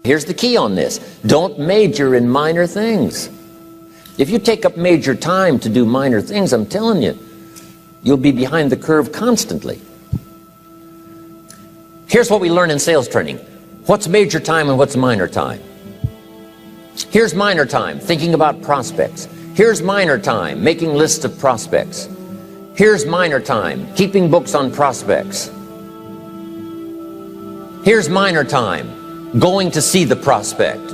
Here's the key on this. Don't major in minor things. If you take up major time to do minor things, I'm telling you, you'll be behind the curve constantly. Here's what we learn in sales training. What's major time and what's minor time? Here's minor time, thinking about prospects. Here's minor time, making lists of prospects. Here's minor time, keeping books on prospects. Here's minor time, going to see the prospect.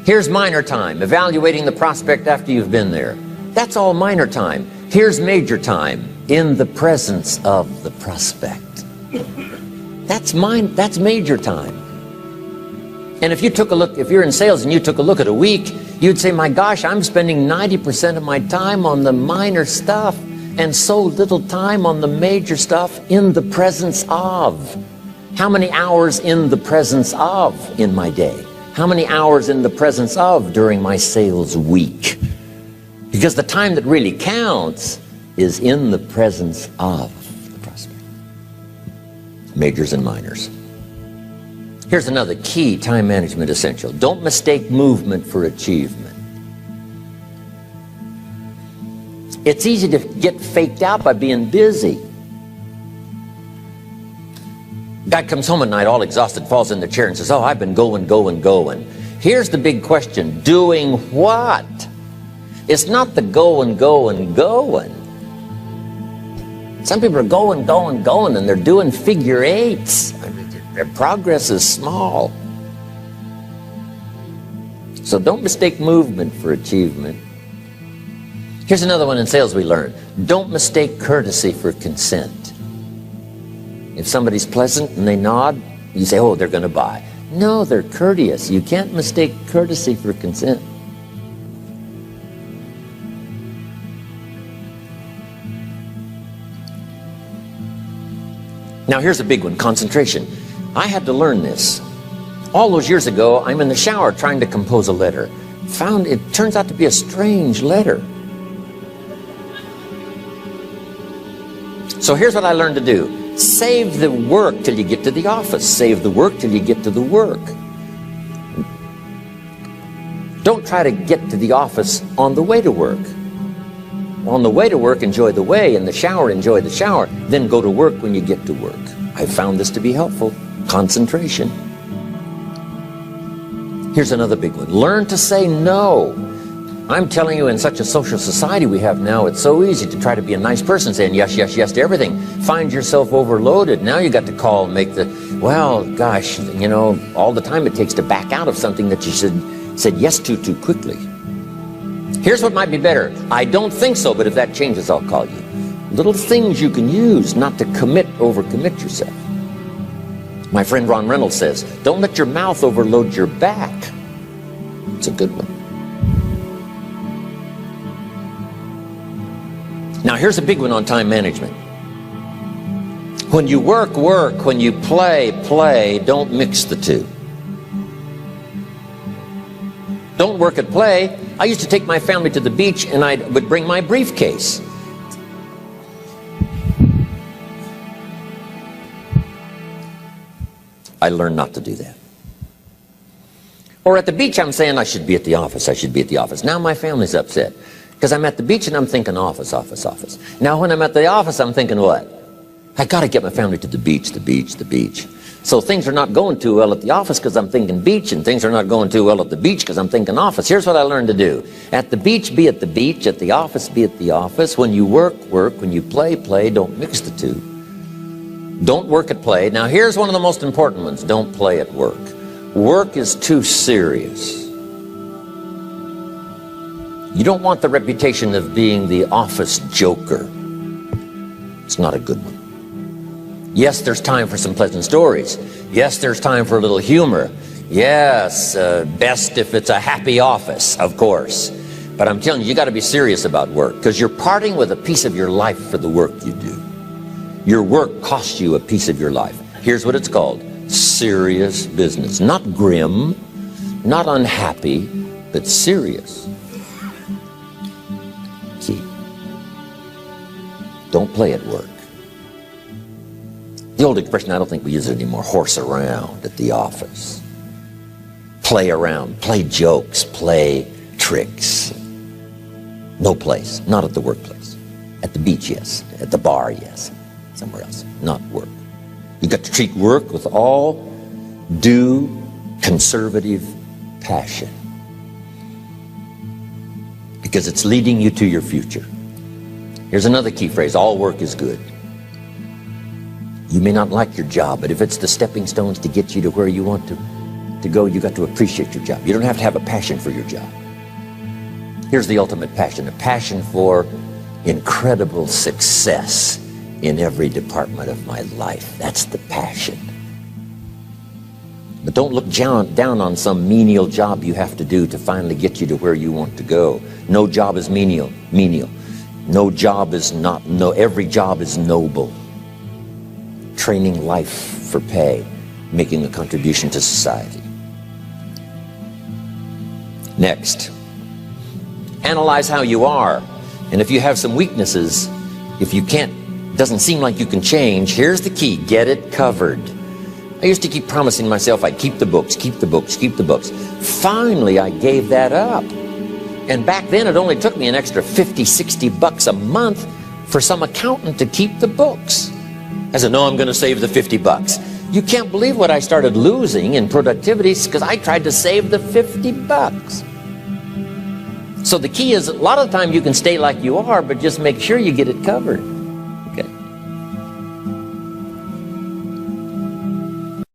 Here's minor time, evaluating the prospect after you've been there. That's all minor time. Here's major time, in the presence of the prospect. That's major time. And if you took a look, if you're in sales and you took a look at a week, you'd say, my gosh, I'm spending 90% of my time on the minor stuff and so little time on the major stuff in the presence of. How many hours in the presence of in my day? How many hours in the presence of during my sales week? Because the time that really counts is in the presence of the prospect. Majors and minors. Here's another key time management essential. Don't mistake movement for achievement. It's easy to get faked out by being busy. Guy comes home at night all exhausted, falls in the chair and says, oh, I've been going. Here's the big question. Doing what? It's not the going. Some people are going, and they're doing figure eights. I mean, their progress is small. So don't mistake movement for achievement. Here's another one in sales we learned. Don't mistake courtesy for consent. If somebody's pleasant and they nod, you say, oh, they're going to buy. No, they're courteous. You can't mistake courtesy for consent. Now here's a big one, concentration. I had to learn this. All those years ago, I'm in the shower trying to compose a letter. Found it turns out to be a strange letter. So here's what I learned to do. Save the work till you get to the office. Save the work till you get to the work. Don't try to get to the office on the way to work. On the way to work, enjoy the way. In the shower, enjoy the shower. Then go to work when you get to work. I found this to be helpful. Concentration. Here's another big one. Learn to say no. I'm telling you, in such a social society we have now, it's so easy to try to be a nice person, saying yes to everything. Find yourself overloaded. Now you got to call and make the, well, gosh, you know, all the time it takes to back out of something that you said yes to too quickly. Here's what might be better. I don't think so, but if that changes, I'll call you. Little things you can use not to overcommit yourself. My friend Ron Reynolds says, don't let your mouth overload your back. It's a good one. Now here's a big one on time management. When you work, when you play, don't mix the two. Don't work at play. I used to take my family to the beach and I would bring my briefcase. I learned not to do that. Or at the beach, I'm saying I should be at the office. Now my family's upset because I'm at the beach and I'm thinking office. Now when I'm at the office, I'm thinking what? I got to get my family to the beach. So things are not going too well at the office because I'm thinking beach, and things are not going too well at the beach because I'm thinking office. Here's what I learned to do. At the beach, be at the beach. At the office, be at the office. When you work. When you play. Don't mix the two. Don't work at play. Now here's one of the most important ones. Don't play at work. Work is too serious. You don't want the reputation of being the office joker. It's not a good one. Yes, there's time for some pleasant stories. Yes, there's time for a little humor. Yes, best if it's a happy office, of course. But I'm telling you got to be serious about work because you're parting with a piece of your life for the work you do. Your work costs you a piece of your life. Here's what it's called. Serious business. Not grim, not unhappy, but serious. Key. Don't play at work. The old expression, I don't think we use it anymore, horse around at the office. Play around, play jokes, play tricks. No place, not at the workplace. At the beach, yes. At the bar, yes. Somewhere else, not work. You've got to treat work with all due conservative passion, because it's leading you to your future. Here's another key phrase: all work is good. You may not like your job, but if it's the stepping stones to get you to where you want to go, you got to appreciate your job. You don't have to have a passion for your job. Here's the ultimate passion: a passion for incredible success in every department of my life. That's the passion. But don't look down on some menial job you have to do to finally get you to where you want to go. No job is menial. No job is not, every job is noble. Training life for pay, making a contribution to society. Next, analyze how you are. And if you have some weaknesses, if you doesn't seem like you can change, here's the key: get it covered. I used to keep promising myself I'd keep the books, keep the books, keep the books. Finally, I gave that up. And back then, it only took me an extra $50, $60 a month for some accountant to keep the books. I said, no, I'm going to save the $50. You can't believe what I started losing in productivity because I tried to save the $50. So the key is, a lot of the time you can stay like you are, but just make sure you get it covered.